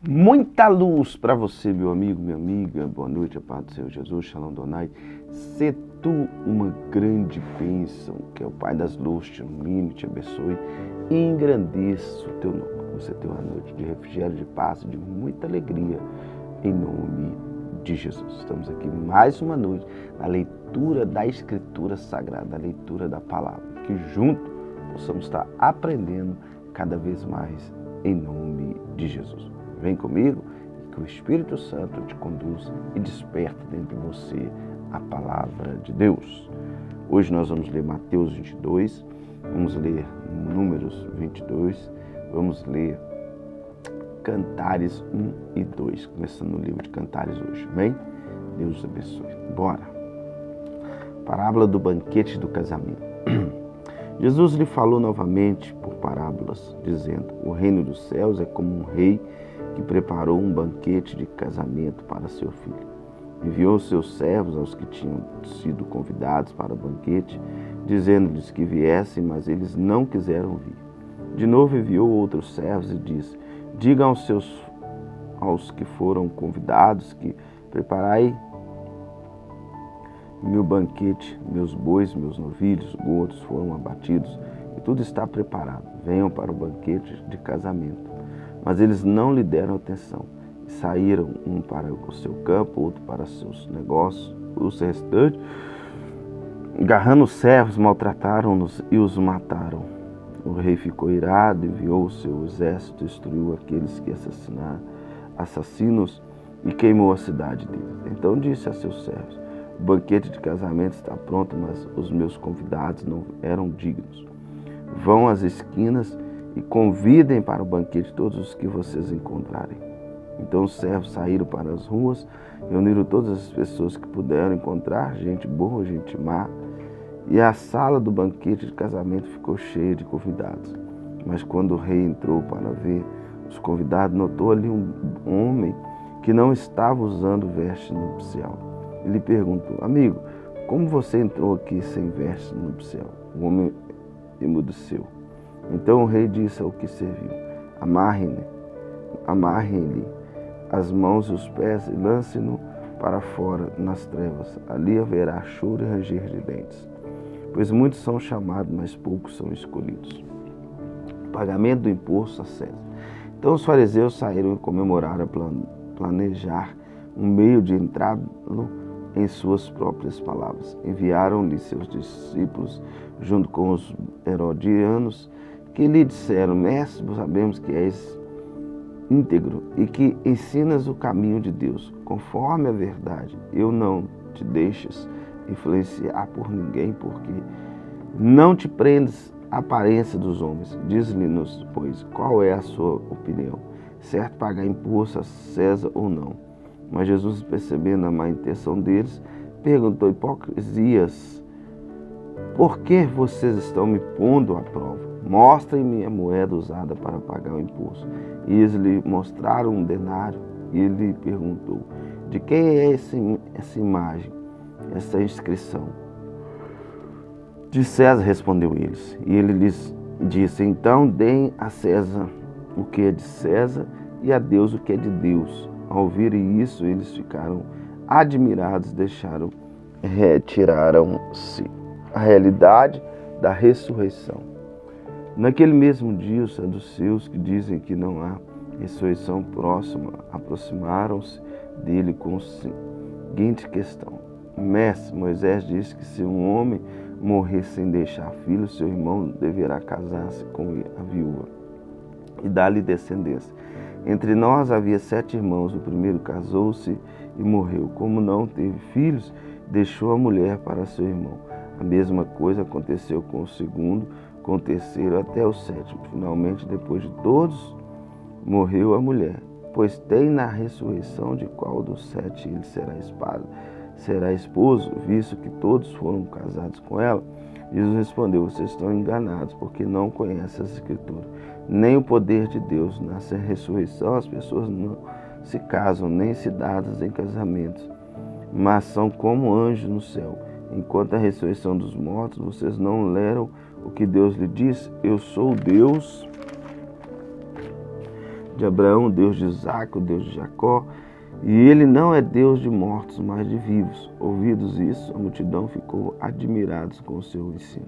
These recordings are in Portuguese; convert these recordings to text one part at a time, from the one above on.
Muita luz para você, meu amigo, minha amiga. Boa noite, a paz do Senhor Jesus, Shalom Donai. Se tu uma grande bênção, que é o Pai das luzes, te ilumine, te abençoe e engrandeça o teu nome. Você tem uma noite de refrigério, de paz, de muita alegria, em nome de Jesus. Estamos aqui mais uma noite na leitura da Escritura Sagrada, a leitura da Palavra, que junto possamos estar aprendendo cada vez mais em nome de Jesus. Vem comigo e que o Espírito Santo te conduz e desperta dentro de você a palavra de Deus. Hoje nós vamos ler Mateus 22, vamos ler Números 22, vamos ler Cantares 1 e 2, começando no livro de Cantares hoje, amém? Deus abençoe. Bora! Parábola do banquete do casamento. Jesus lhe falou novamente por parábolas, dizendo: o reino dos céus é como um rei que preparou um banquete de casamento para seu filho. Enviou seus servos aos que tinham sido convidados para o banquete, dizendo-lhes que viessem, mas eles não quiseram vir. De novo enviou outros servos e disse: digam aos que foram convidados que preparai meu banquete, meus bois, meus novilhos, gordos foram abatidos e tudo está preparado. Venham para o banquete de casamento. Mas eles não lhe deram atenção e saíram, um para o seu campo, outro para seus negócios. Os restantes, agarrando os servos, maltrataram-nos e os mataram. O rei ficou irado, enviou o seu exército, destruiu aqueles que assassinos e queimou a cidade deles. Então disse a seus servos: o banquete de casamento está pronto, mas os meus convidados não eram dignos. Vão às esquinas e convidem para o banquete todos os que vocês encontrarem. Então os servos saíram para as ruas, reuniram todas as pessoas que puderam encontrar, gente boa, gente má, e a sala do banquete de casamento ficou cheia de convidados. Mas quando o rei entrou para ver os convidados, notou ali um homem que não estava usando veste nupcial. Ele perguntou: amigo, como você entrou aqui sem veste nupcial? O homem emudeceu. Então o rei disse ao que serviu: amarrem-lhe as mãos e os pés e lance-no para fora nas trevas. Ali haverá choro e ranger de dentes. Pois muitos são chamados, mas poucos são escolhidos. Pagamento do imposto a César. Então os fariseus saíram e comemoraram planejar um meio de entrá-lo em suas próprias palavras. Enviaram-lhe seus discípulos junto com os herodianos, que lhe disseram: mestre, sabemos que és íntegro e que ensinas o caminho de Deus, conforme a verdade. Eu não te deixes influenciar por ninguém, porque não te prendes à aparência dos homens. Diz-lhe-nos, pois, qual é a sua opinião? Certo pagar imposto a César ou não? Mas Jesus, percebendo a má intenção deles, perguntou: hipocrisias, por que vocês estão me pondo à prova? Mostrem-me a moeda usada para pagar o imposto. E eles lhe mostraram um denário, e ele perguntou: de quem é essa imagem, essa inscrição? De César, respondeu eles. E ele lhes disse: então deem a César o que é de César e a Deus o que é de Deus. Ao ouvirem isso, eles ficaram admirados, retiraram-se. A realidade da ressurreição. Naquele mesmo dia, os saduceus, que dizem que não há ressurreição próxima, aproximaram-se dele com a seguinte questão: mestre, Moisés disse que se um homem morrer sem deixar filho, seu irmão deverá casar-se com a viúva e dar-lhe descendência. Entre nós havia 7 irmãos. O primeiro casou-se e morreu. Como não teve filhos, deixou a mulher para seu irmão. A mesma coisa aconteceu com o segundo, com o terceiro, até o 7º. Finalmente, depois de todos, morreu a mulher. Pois tem na ressurreição de qual dos 7 ele será esposo, visto que todos foram casados com ela? Jesus respondeu: vocês estão enganados, porque não conhecem as Escrituras, nem o poder de Deus. Na ressurreição, as pessoas não se casam, nem se dadas em casamentos, mas são como anjos no céu. Enquanto a ressurreição dos mortos, vocês não leram o que Deus lhe disse: eu sou o Deus de Abraão, o Deus de Isaac, o Deus de Jacó. E ele não é Deus de mortos, mas de vivos. Ouvidos isso, a multidão ficou admirada com o seu ensino.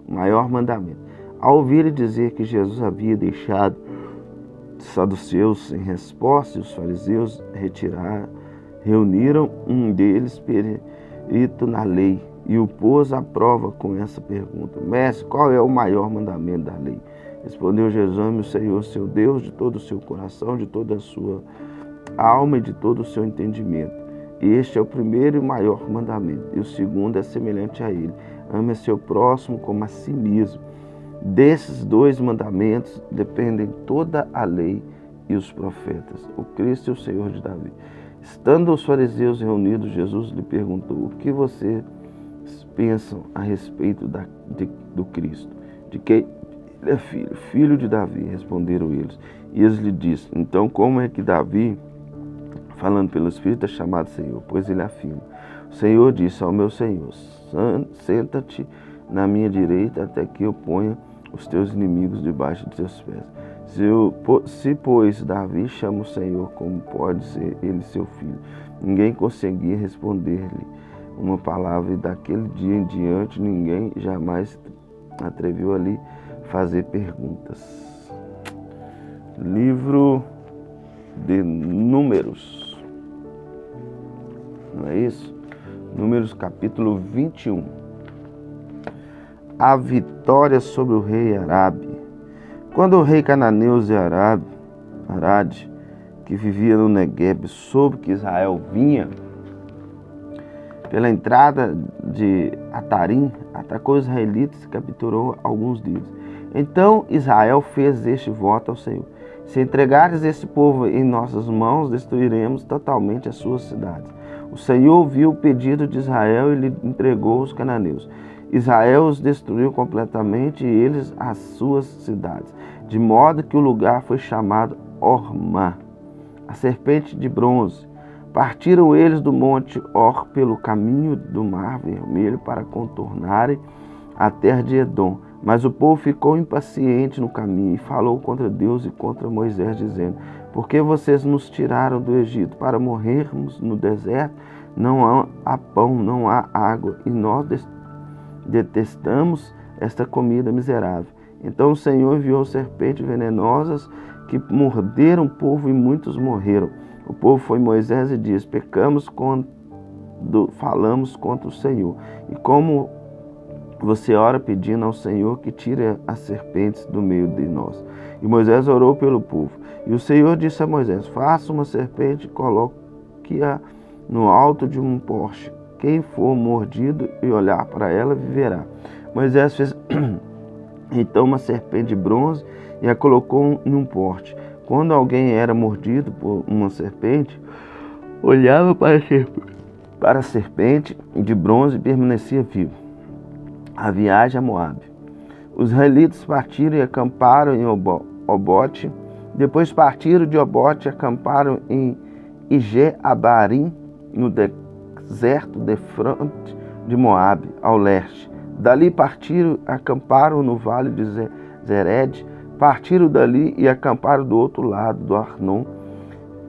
O maior mandamento. Ao ouvirem dizer que Jesus havia deixado os saduceus sem resposta, e os fariseus reuniram um deles perito na lei e o pôs à prova com essa pergunta: Mestre, qual é o maior mandamento da lei? Respondeu Jesus: ame o Senhor, seu Deus, de todo o seu coração, de toda a sua alma e de todo o seu entendimento. Este é o primeiro e maior mandamento. E o segundo é semelhante a ele: ame a seu próximo como a si mesmo. Desses dois mandamentos dependem toda a lei e os profetas, o Cristo e o Senhor de Davi. Estando os fariseus reunidos, Jesus lhe perguntou: o que vocês pensam a respeito do Cristo? De quem ele é filho? Filho de Davi, responderam eles. E eles lhe disseram: então como é que Davi, falando pelo Espírito, é chamado Senhor? Pois ele afirma: o Senhor disse ao meu Senhor: senta-te na minha direita até que eu ponha os teus inimigos debaixo de teus pés. Se, pois, Davi chama o Senhor, como pode ser ele seu filho? Ninguém conseguia responder-lhe uma palavra, e daquele dia em diante ninguém jamais atreveu a lhe fazer perguntas. Livro de Números, não é isso? Números capítulo 21. A vitória sobre o rei Arabe. Quando o rei cananeu de Arad, que vivia no Negueb, soube que Israel vinha pela entrada de Atarim, atacou os israelitas e capturou alguns deles. Então Israel fez este voto ao Senhor: se entregares este povo em nossas mãos, destruiremos totalmente as suas cidades. O Senhor ouviu o pedido de Israel e lhe entregou os cananeus. Israel os destruiu completamente, e eles as suas cidades, de modo que o lugar foi chamado Ormá, a serpente de bronze. Partiram eles do monte Or pelo caminho do Mar Vermelho para contornarem a terra de Edom. Mas o povo ficou impaciente no caminho e falou contra Deus e contra Moisés, dizendo: por que vocês nos tiraram do Egito para morrermos no deserto? Não há pão, não há água, e nós detestamos esta comida miserável. Então o Senhor enviou serpentes venenosas que morderam o povo, e muitos morreram. O povo foi Moisés e disse: pecamos quando falamos contra o Senhor. E como você ora pedindo ao Senhor que tire as serpentes do meio de nós? E Moisés orou pelo povo. E o Senhor disse a Moisés: faça uma serpente e coloque-a no alto de um poste. Quem for mordido e olhar para ela viverá. Moisés fez então uma serpente de bronze e a colocou em um poste. Quando alguém era mordido por uma serpente, olhava para a serpente de bronze e permanecia vivo. A viagem a Moabe. Os israelitas partiram e acamparam em Obote. Depois partiram de Obote e acamparam em Ije-Abarim, no deserto de fronte de Moabe, ao leste. Dali partiram e acamparam no vale de Zered. Partiram dali e acamparam do outro lado do Arnon,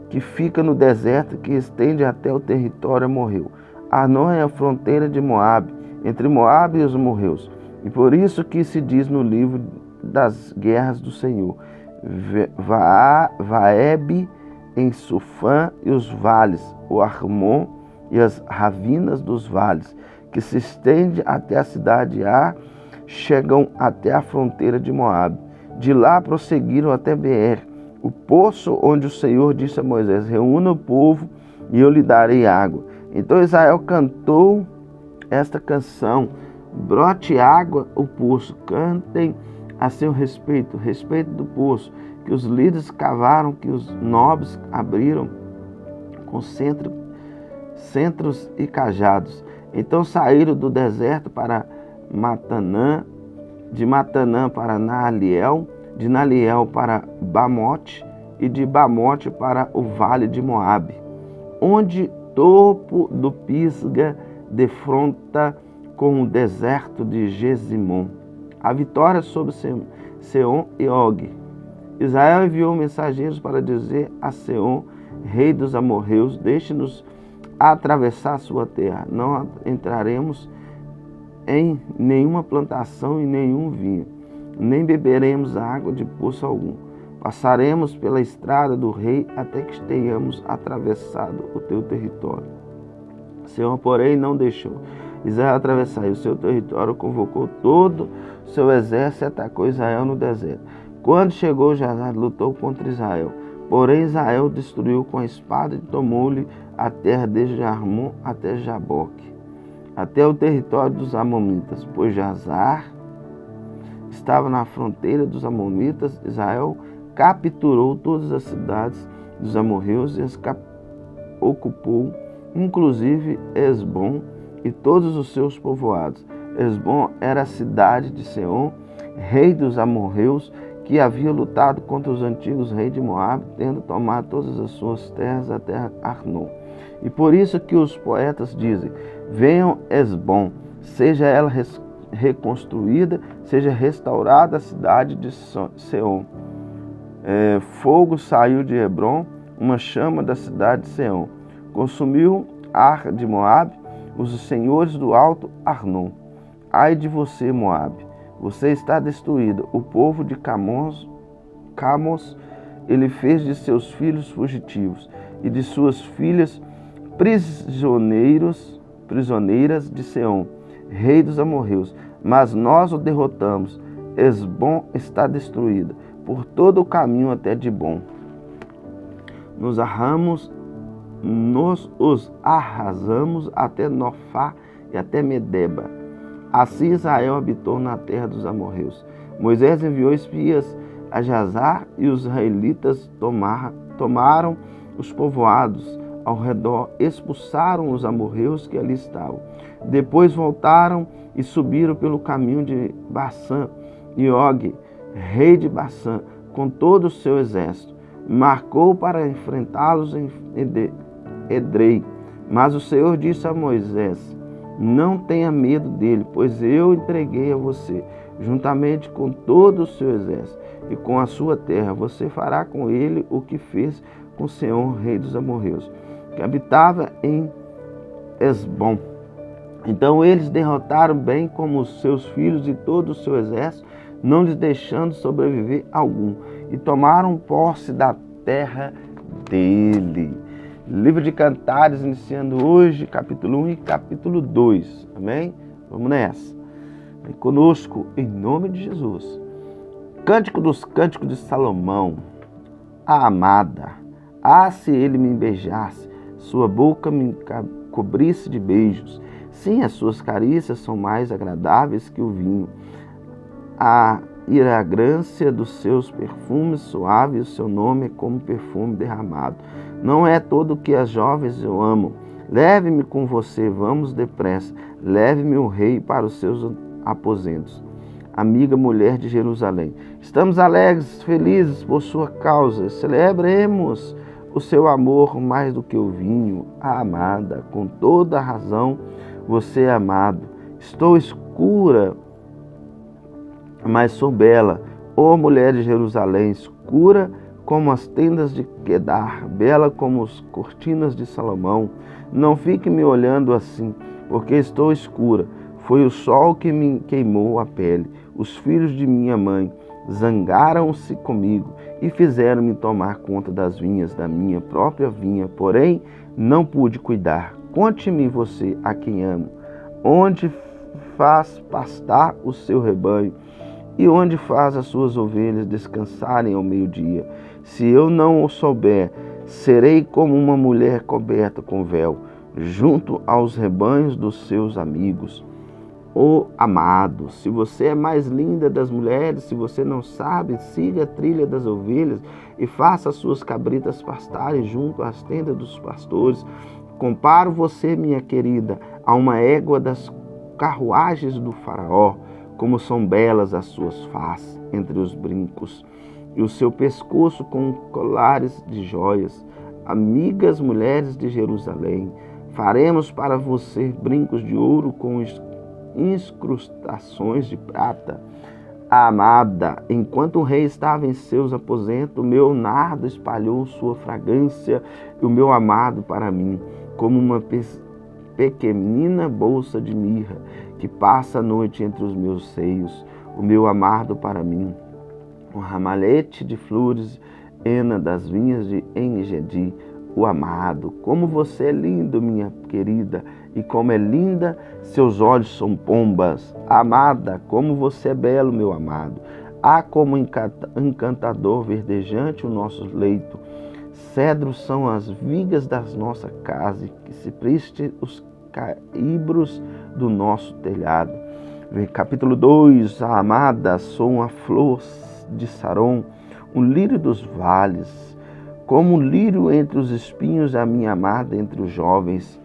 que fica no deserto, que estende até o território amorreu. Arnon é a fronteira de Moabe, entre Moabe e os amorreus. E por isso que se diz no livro das guerras do Senhor: Vaeb em Sufã e os vales, o Armon e as ravinas dos vales, que se estende até a cidade de Ar, chegam até a fronteira de Moabe. De lá prosseguiram até Beer, o poço onde o Senhor disse a Moisés: reúna o povo e eu lhe darei água. Então Israel cantou esta canção: brote água o poço, cantem a seu respeito do poço, que os líderes cavaram, que os nobres abriram com centros e cajados. Então saíram do deserto para Matanã, de Matanã para Naaliel, de Naaliel para Bamote, e de Bamote para o vale de Moabe, onde topo do Pisga defronta com o deserto de Gesimon. A vitória sobre Seom e Og. Israel enviou mensageiros para dizer a Seom, rei dos amorreus: deixe-nos atravessar sua terra. Não entraremos em nenhuma plantação e nenhum vinho, nem beberemos água de poço algum. Passaremos pela estrada do rei até que tenhamos atravessado o teu território. Seom, porém, não deixou Israel atravessar, e o seu território convocou todo o seu exército e atacou Israel no deserto. Quando chegou Jazar, lutou contra Israel. Porém, Israel destruiu com a espada e tomou-lhe a terra desde Armon até Jaboque, até o território dos amonitas, pois Jazar estava na fronteira dos amonitas. Israel capturou todas as cidades dos amorreus e as ocupou, inclusive Hesbom e todos os seus povoados. Hesbom era a cidade de Seom, rei dos amorreus, que havia lutado contra os antigos reis de Moabe, tendo tomado todas as suas terras até Arnon. E por isso que os poetas dizem: venham Hesbom, seja ela reconstruída, seja restaurada a cidade de Seom. Fogo saiu de Hebron, uma chama da cidade de Seom. Consumiu Ar de Moabe, os senhores do alto Arnon. Ai de você, Moabe, você está destruída. O povo de Camos, ele fez de seus filhos fugitivos e de suas filhas prisioneiras de Seom, rei dos amorreus. Mas nós o derrotamos. Hesbom está destruída por todo o caminho até Dibom. Nos os arrasamos até Nofá e até Medeba. Assim Israel habitou na terra dos amorreus. Moisés enviou espias a Jazar e os israelitas tomaram os povoados ao redor, expulsaram os amorreus que ali estavam. Depois voltaram e subiram pelo caminho de Bassã, e Og, rei de Bassã, com todo o seu exército, marcou para enfrentá-los em Edrei. Mas o Senhor disse a Moisés: não tenha medo dele, pois eu entreguei a você, juntamente com todo o seu exército e com a sua terra. Você fará com ele o que fez com Seom, rei dos amorreus, que habitava em Hesbom. Então eles derrotaram bem como os seus filhos e todo o seu exército, não lhes deixando sobreviver algum, e tomaram posse da terra dele. Livro de Cantares, iniciando hoje, capítulo 1 e capítulo 2. Amém? Vamos nessa. Vem conosco, em nome de Jesus. Cântico dos Cânticos de Salomão. A amada. Ah, se ele me beijasse, sua boca me cobrisse de beijos. Sim, as suas carícias são mais agradáveis que o vinho. A fragrância dos seus perfumes suave, o seu nome é como perfume derramado. Não é todo o que as jovens eu amo. Leve-me com você, vamos depressa. Leve-me o rei para os seus aposentos. Amiga mulher de Jerusalém, estamos alegres, felizes por sua causa. Celebremos o seu amor mais do que o vinho. A amada, com toda a razão, você é amado. Estou escura, mas sou bela. Ó mulher de Jerusalém, escura como as tendas de Quedar, bela como as cortinas de Salomão. Não fique me olhando assim, porque estou escura. Foi o sol que me queimou a pele. Os filhos de minha mãe zangaram-se comigo e fizeram-me tomar conta das vinhas da minha própria vinha, porém não pude cuidar. Conte-me você a quem amo, onde faz pastar o seu rebanho e onde faz as suas ovelhas descansarem ao meio-dia. Se eu não o souber, serei como uma mulher coberta com véu, junto aos rebanhos dos seus amigos. Ó amado, se você é mais linda das mulheres, se você não sabe, siga a trilha das ovelhas e faça as suas cabritas pastarem junto às tendas dos pastores. Comparo você, minha querida, a uma égua das carruagens do faraó. Como são belas as suas faces entre os brincos e o seu pescoço com colares de joias. Amigas mulheres de Jerusalém, faremos para você brincos de ouro com incrustações de prata. A amada, enquanto o rei estava em seus aposentos, o meu nardo espalhou sua fragrância, e o meu amado para mim, como uma pequenina bolsa de mirra, que passa a noite entre os meus seios. O meu amado para mim, um ramalhete de flores, ena das vinhas de Engedi. O amado, como você é lindo, minha querida, e como é linda, seus olhos são pombas. Amada, como você é belo, meu amado. Há como encantador verdejante o nosso leito. Cedros são as vigas da nossa casa, que se preste os caibros do nosso telhado. Capítulo 2. A amada, sou uma flor de Saron, um lírio dos vales. Como um lírio entre os espinhos, a minha amada entre os jovens.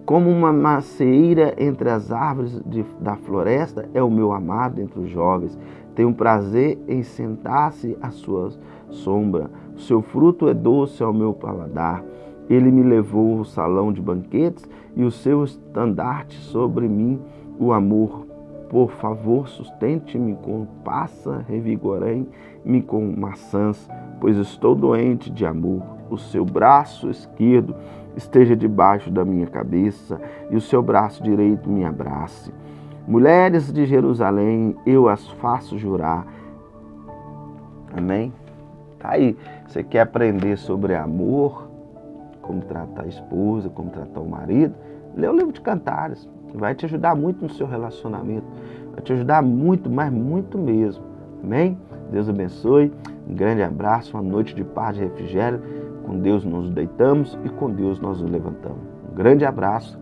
Como uma macieira entre as árvores da floresta, é o meu amado entre os jovens. Tenho prazer em sentar-se à sua sombra. O seu fruto é doce ao meu paladar. Ele me levou ao salão de banquetes e o seu estandarte sobre mim, o amor. Por favor, sustente-me com passa, revigorei-me com maçãs, pois estou doente de amor. O seu braço esquerdo esteja debaixo da minha cabeça e o seu braço direito me abrace. Mulheres de Jerusalém, eu as faço jurar. Amém? Tá aí. Você quer aprender sobre amor, como tratar a esposa, como tratar o marido? Lê o livro de Cantares. Vai te ajudar muito no seu relacionamento. Vai te ajudar muito, mas muito mesmo. Amém? Deus abençoe. Um grande abraço, uma noite de paz e refrigério. Com Deus nos deitamos e com Deus nós nos levantamos. Um grande abraço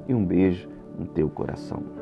e um beijo no teu coração.